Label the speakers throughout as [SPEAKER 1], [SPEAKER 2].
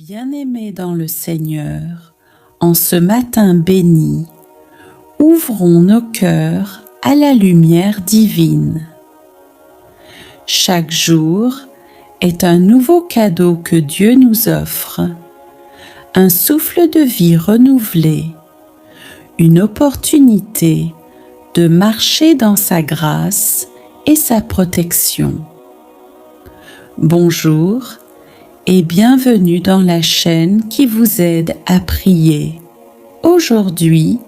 [SPEAKER 1] Bien-aimés dans le Seigneur, en ce matin béni, ouvrons nos cœurs à la lumière divine. Chaque jour est un nouveau cadeau que Dieu nous offre, un souffle de vie renouvelé, une opportunité de marcher dans sa grâce et sa protection. Bonjour et bienvenue dans la chaîne qui vous aide à prier. Aujourd'hui,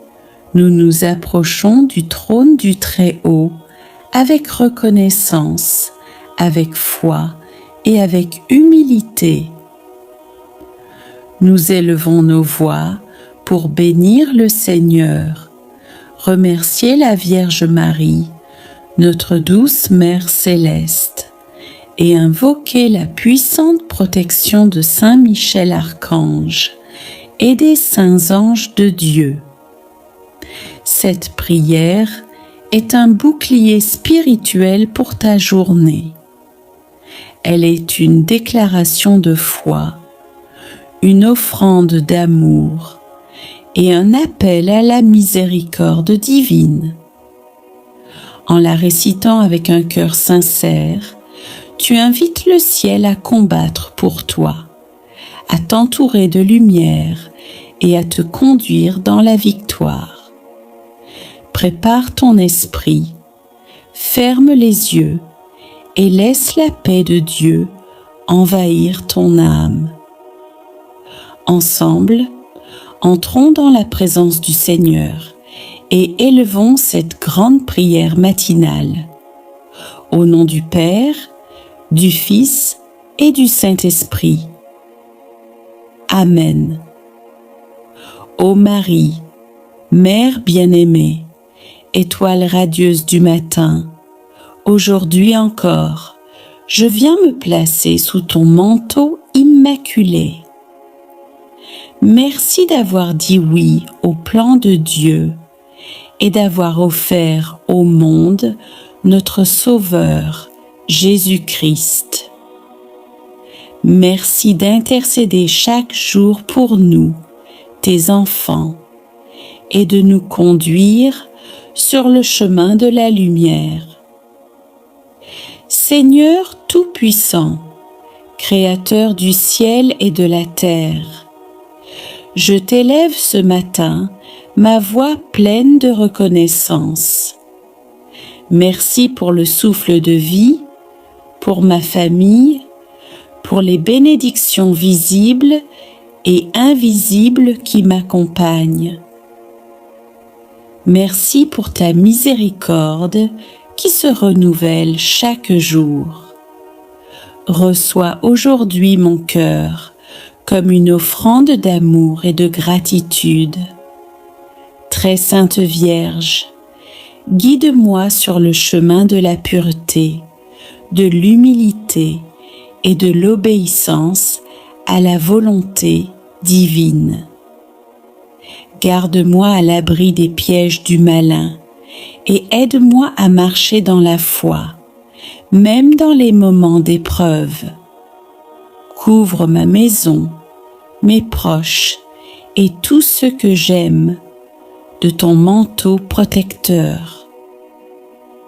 [SPEAKER 1] nous nous approchons du trône du Très-Haut avec reconnaissance, avec foi et avec humilité. Nous élevons nos voix pour bénir le Seigneur, remercier la Vierge Marie, notre douce Mère céleste, et invoquer la puissante protection de Saint Michel Archange et des saints anges de Dieu. Cette prière est un bouclier spirituel pour ta journée. Elle est une déclaration de foi, une offrande d'amour et un appel à la miséricorde divine. En la récitant avec un cœur sincère, tu invites le ciel à combattre pour toi, à t'entourer de lumière et à te conduire dans la victoire. Prépare ton esprit, ferme les yeux et laisse la paix de Dieu envahir ton âme. Ensemble, entrons dans la présence du Seigneur et élevons cette grande prière matinale. Au nom du Père, du Fils et du Saint-Esprit. Amen. Ô Marie, Mère bien-aimée, étoile radieuse du matin, aujourd'hui encore, je viens me placer sous ton manteau immaculé. Merci d'avoir dit oui au plan de Dieu et d'avoir offert au monde notre Sauveur, Jésus-Christ. Merci d'intercéder chaque jour pour nous, tes enfants, et de nous conduire sur le chemin de la lumière. Seigneur Tout-Puissant, Créateur du ciel et de la terre, je t'élève ce matin, ma voix pleine de reconnaissance. Merci pour le souffle de vie, pour ma famille, pour les bénédictions visibles et invisibles qui m'accompagnent. Merci pour ta miséricorde qui se renouvelle chaque jour. Reçois aujourd'hui mon cœur comme une offrande d'amour et de gratitude. Très Sainte Vierge, guide-moi sur le chemin de la pureté, de l'humilité et de l'obéissance à la volonté divine. Garde-moi à l'abri des pièges du malin et aide-moi à marcher dans la foi, même dans les moments d'épreuve. Couvre ma maison, mes proches et tous ceux que j'aime de ton manteau protecteur.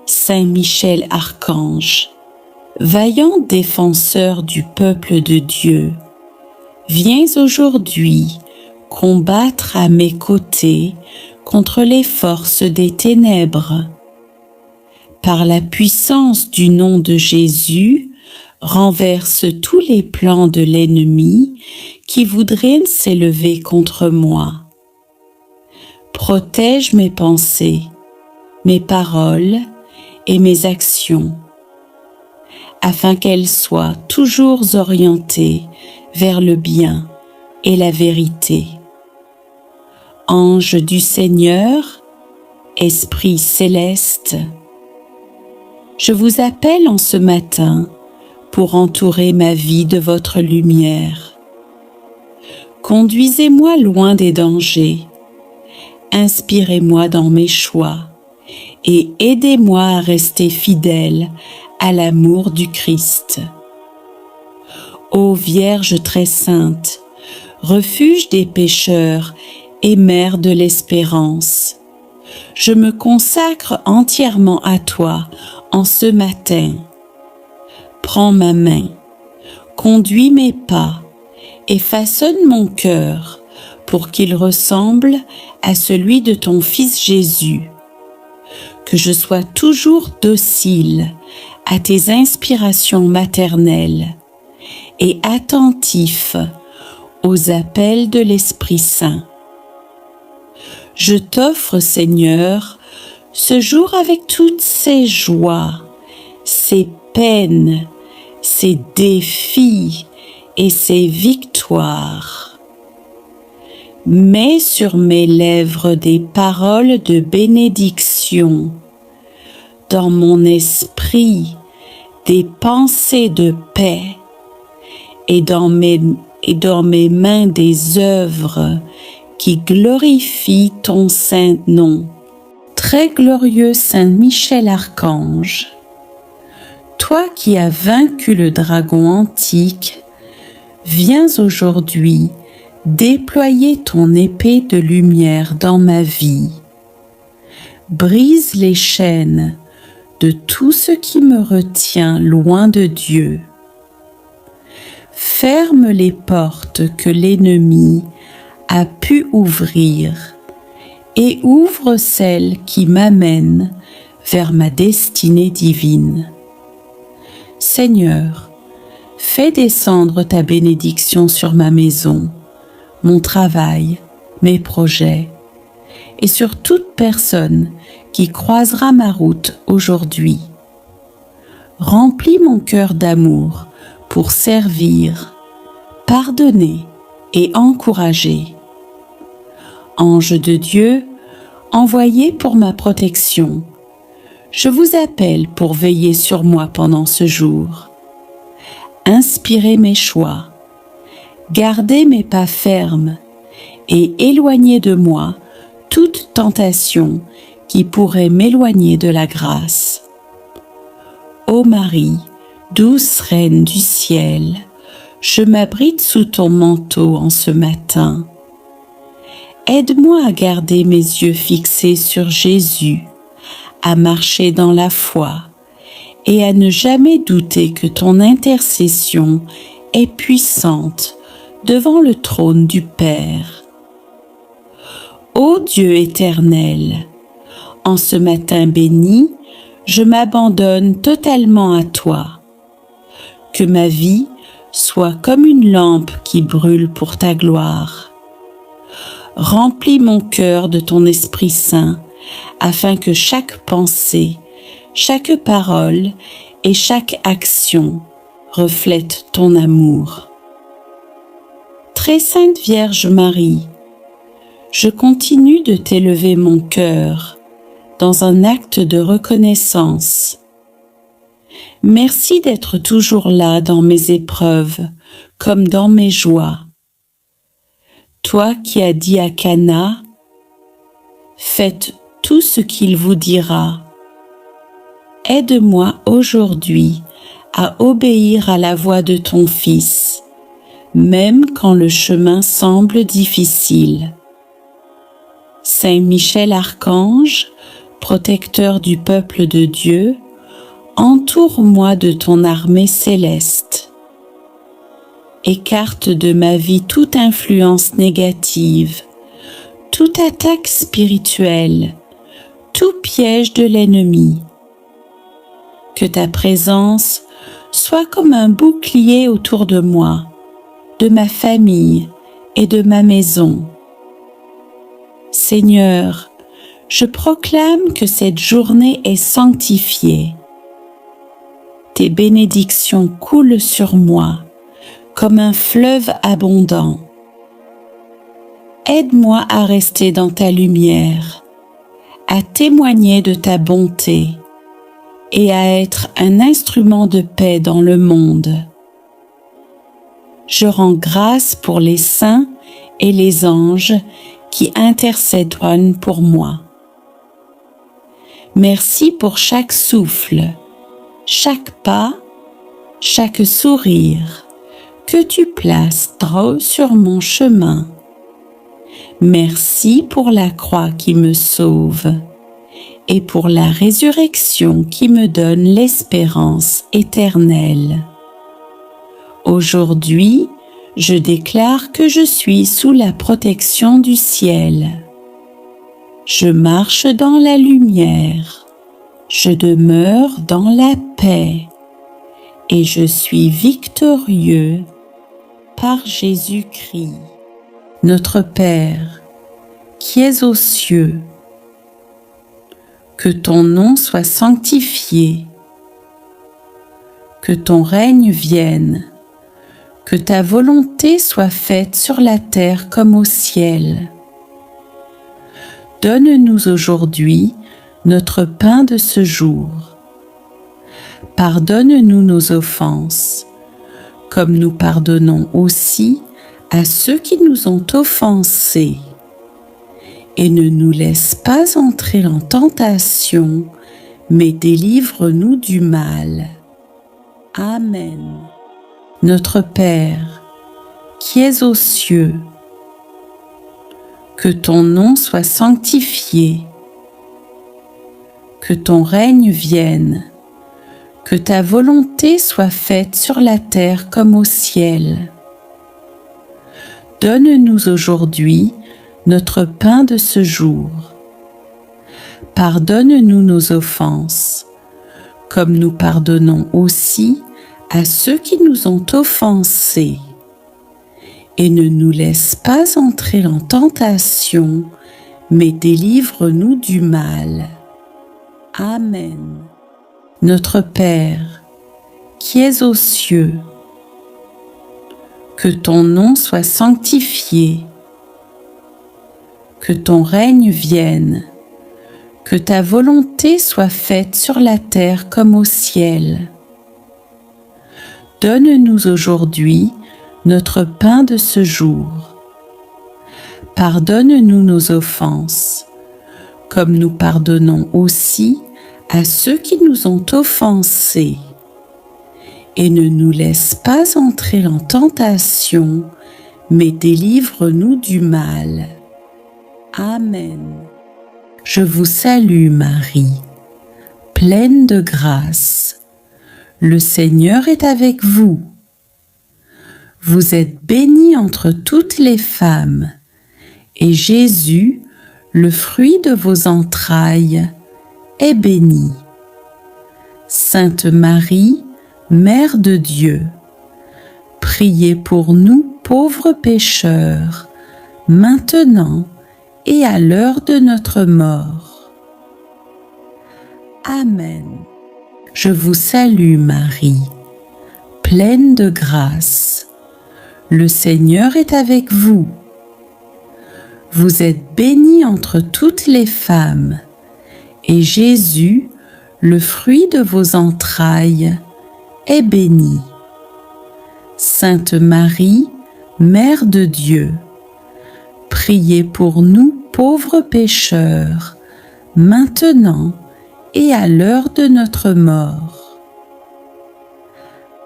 [SPEAKER 1] Saint Michel Archange, vaillant défenseur du peuple de Dieu, viens aujourd'hui combattre à mes côtés contre les forces des ténèbres. Par la puissance du nom de Jésus, renverse tous les plans de l'ennemi qui voudrait s'élever contre moi. Protège mes pensées, mes paroles et mes actions, afin qu'elles soient toujours orientées vers le bien et la vérité. Ange du Seigneur, Esprit céleste, je vous appelle en ce matin pour entourer ma vie de votre lumière. Conduisez-moi loin des dangers, inspirez-moi dans mes choix et aidez-moi à rester fidèle à l'amour du Christ. Ô Vierge très sainte, refuge des pécheurs et mère de l'espérance. Je me consacre entièrement à toi en ce matin. Prends ma main, conduis mes pas et façonne mon cœur pour qu'il ressemble à celui de ton Fils Jésus. Que je sois toujours docile à tes inspirations maternelles et attentif aux appels de l'Esprit Saint. Je t'offre, Seigneur, ce jour avec toutes ses joies, ses peines, ses défis et ses victoires. Mets sur mes lèvres des paroles de bénédiction, dans mon esprit des pensées de paix, et dans mes mains des œuvres qui glorifient ton saint nom. Très glorieux Saint Michel Archange, toi qui as vaincu le dragon antique, viens aujourd'hui déployer ton épée de lumière dans ma vie. Brise les chaînes de tout ce qui me retient loin de Dieu. Ferme les portes que l'ennemi a pu ouvrir et ouvre celles qui m'amènent vers ma destinée divine. Seigneur, fais descendre ta bénédiction sur ma maison, mon travail, mes projets, et sur toute personne qui croisera ma route aujourd'hui. Remplis mon cœur d'amour pour servir, pardonner et encourager. Ange de Dieu, envoyé pour ma protection, je vous appelle pour veiller sur moi pendant ce jour. Inspirez mes choix, gardez mes pas fermes et éloignez de moi toute tentation qui pourrait m'éloigner de la grâce. Ô Marie, douce Reine du ciel, je m'abrite sous ton manteau en ce matin. Aide-moi à garder mes yeux fixés sur Jésus, à marcher dans la foi et à ne jamais douter que ton intercession est puissante devant le trône du Père. Ô Dieu éternel, en ce matin béni, je m'abandonne totalement à toi. Que ma vie soit comme une lampe qui brûle pour ta gloire. Remplis mon cœur de ton Esprit Saint, afin que chaque pensée, chaque parole et chaque action reflètent ton amour. Très Sainte Vierge Marie, je continue de t'élever mon cœur dans un acte de reconnaissance. Merci d'être toujours là dans mes épreuves comme dans mes joies. Toi qui as dit à Cana, « Faites tout ce qu'il vous dira », aide-moi aujourd'hui à obéir à la voix de ton Fils, même quand le chemin semble difficile. Saint Michel Archange, protecteur du peuple de Dieu, entoure-moi de ton armée céleste. Écarte de ma vie toute influence négative, toute attaque spirituelle, tout piège de l'ennemi. Que ta présence soit comme un bouclier autour de moi, de ma famille et de ma maison. Seigneur, je proclame que cette journée est sanctifiée. Tes bénédictions coulent sur moi comme un fleuve abondant. Aide-moi à rester dans ta lumière, à témoigner de ta bonté et à être un instrument de paix dans le monde. Je rends grâce pour les saints et les anges qui intercèdent pour moi. Merci pour chaque souffle, chaque pas, chaque sourire, que tu places droit sur mon chemin. Merci pour la croix qui me sauve et pour la résurrection qui me donne l'espérance éternelle. Aujourd'hui, je déclare que je suis sous la protection du ciel. Je marche dans la lumière, je demeure dans la paix et je suis victorieux par Jésus-Christ. Notre Père, qui es aux cieux, que ton nom soit sanctifié, que ton règne vienne, que ta volonté soit faite sur la terre comme au ciel. Donne-nous aujourd'hui notre pain de ce jour. Pardonne-nous nos offenses, comme nous pardonnons aussi à ceux qui nous ont offensés. Et ne nous laisse pas entrer en tentation, mais délivre-nous du mal. Amen. Notre Père, qui es aux cieux, que ton nom soit sanctifié, que ton règne vienne, que ta volonté soit faite sur la terre comme au ciel. Donne-nous aujourd'hui notre pain de ce jour. Pardonne-nous nos offenses, comme nous pardonnons aussi à ceux qui nous ont offensés. Et ne nous laisse pas entrer en tentation, mais délivre-nous du mal. Amen. Notre Père, qui es aux cieux, que ton nom soit sanctifié, que ton règne vienne, que ta volonté soit faite sur la terre comme au ciel. Donne-nous aujourd'hui notre pain de ce jour. Pardonne-nous nos offenses, comme nous pardonnons aussi à ceux qui nous ont offensés. Et ne nous laisse pas entrer en tentation, mais délivre-nous du mal. Amen. Je vous salue Marie, pleine de grâce. Le Seigneur est avec vous. Vous êtes bénie entre toutes les femmes, et Jésus, le fruit de vos entrailles, est béni. Sainte Marie, Mère de Dieu, priez pour nous pauvres pécheurs, maintenant et à l'heure de notre mort. Amen. Je vous salue Marie, pleine de grâce. Le Seigneur est avec vous. Vous êtes bénie entre toutes les femmes, et Jésus, le fruit de vos entrailles, est béni. Sainte Marie, Mère de Dieu, priez pour nous pauvres pécheurs, maintenant et à l'heure de notre mort.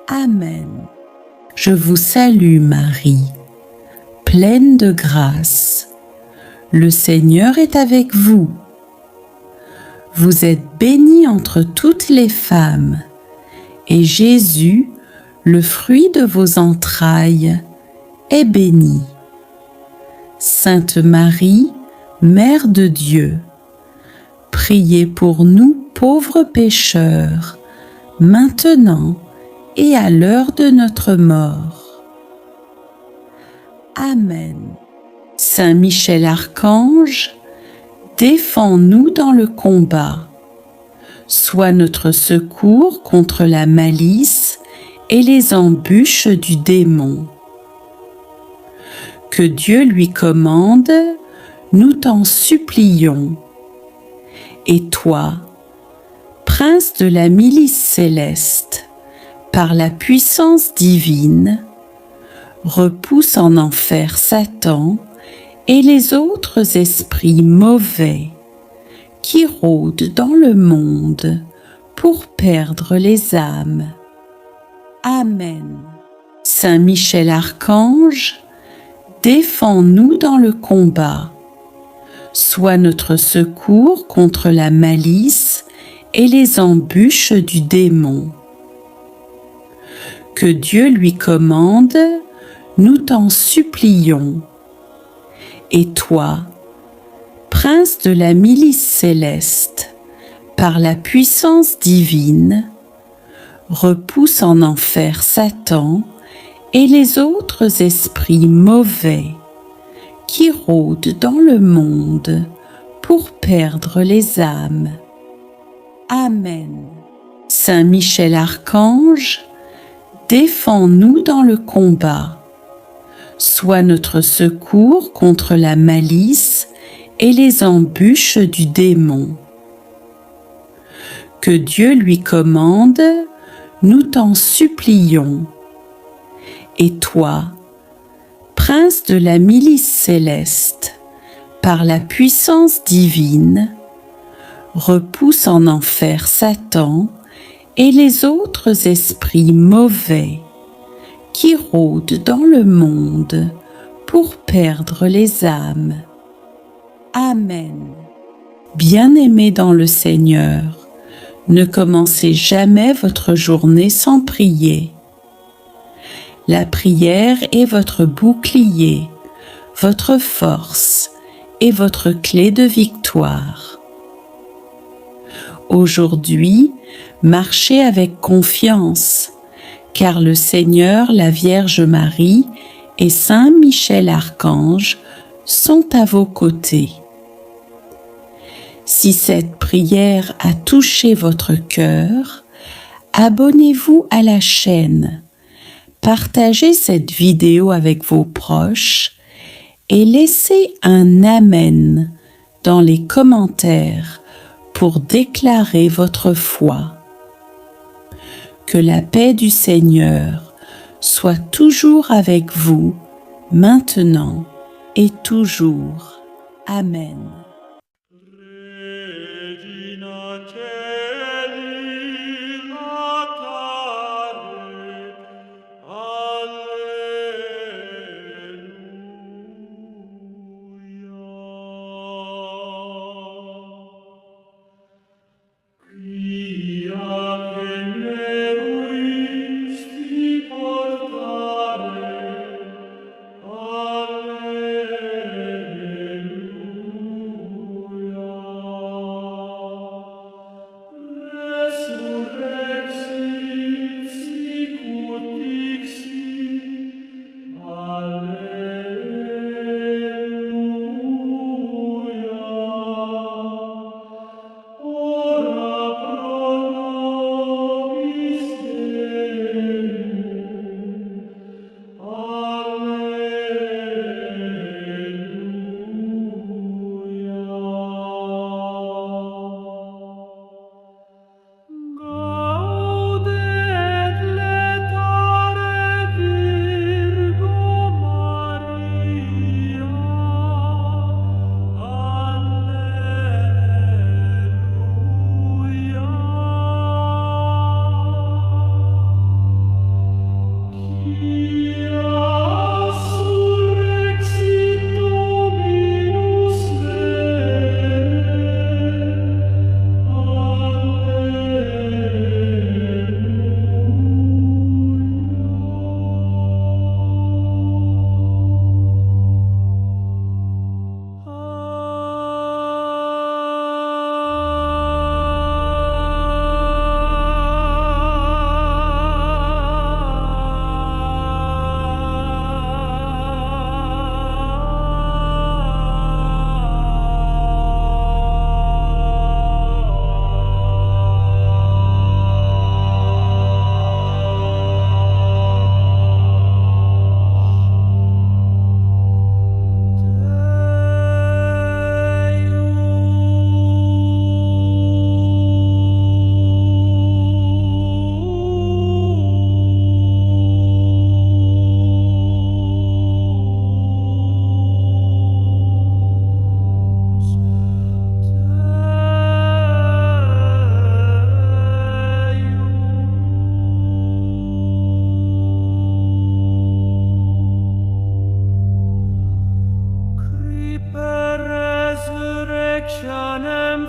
[SPEAKER 1] Amen. Je vous salue Marie, pleine de grâce. Le Seigneur est avec vous. Vous êtes bénie entre toutes les femmes, et Jésus, le fruit de vos entrailles, est béni. Sainte Marie, Mère de Dieu, priez pour nous pauvres pécheurs, maintenant et à l'heure de notre mort. Amen. Saint Michel Archange, défends-nous dans le combat. Sois notre secours contre la malice et les embûches du démon. Que Dieu lui commande, nous t'en supplions. Et toi, prince de la milice céleste, par la puissance divine, repousse en enfer Satan et les autres esprits mauvais qui rôdent dans le monde pour perdre les âmes. Amen. Saint Michel Archange, défends-nous dans le combat. Sois notre secours contre la malice et les embûches du démon. Que Dieu lui commande, nous t'en supplions. Et toi, prince de la milice céleste, par la puissance divine, repousse en enfer Satan et les autres esprits mauvais qui rôdent dans le monde pour perdre les âmes. Amen. Saint Michel Archange, défends-nous dans le combat. Sois notre secours contre la malice et les embûches du démon. Que Dieu lui commande, nous t'en supplions. Et toi, prince de la milice céleste, par la puissance divine, repousse en enfer Satan et les autres esprits mauvais qui rôdent dans le monde pour perdre les âmes. Amen. Bien-aimés dans le Seigneur, ne commencez jamais votre journée sans prier. La prière est votre bouclier, votre force et votre clé de victoire. Aujourd'hui, marchez avec confiance, car le Seigneur, la Vierge Marie et Saint Michel Archange sont à vos côtés. Si cette prière a touché votre cœur, abonnez-vous à la chaîne, partagez cette vidéo avec vos proches et laissez un Amen dans les commentaires pour déclarer votre foi. Que la paix du Seigneur soit toujours avec vous, maintenant et toujours. Amen.
[SPEAKER 2] Eccenem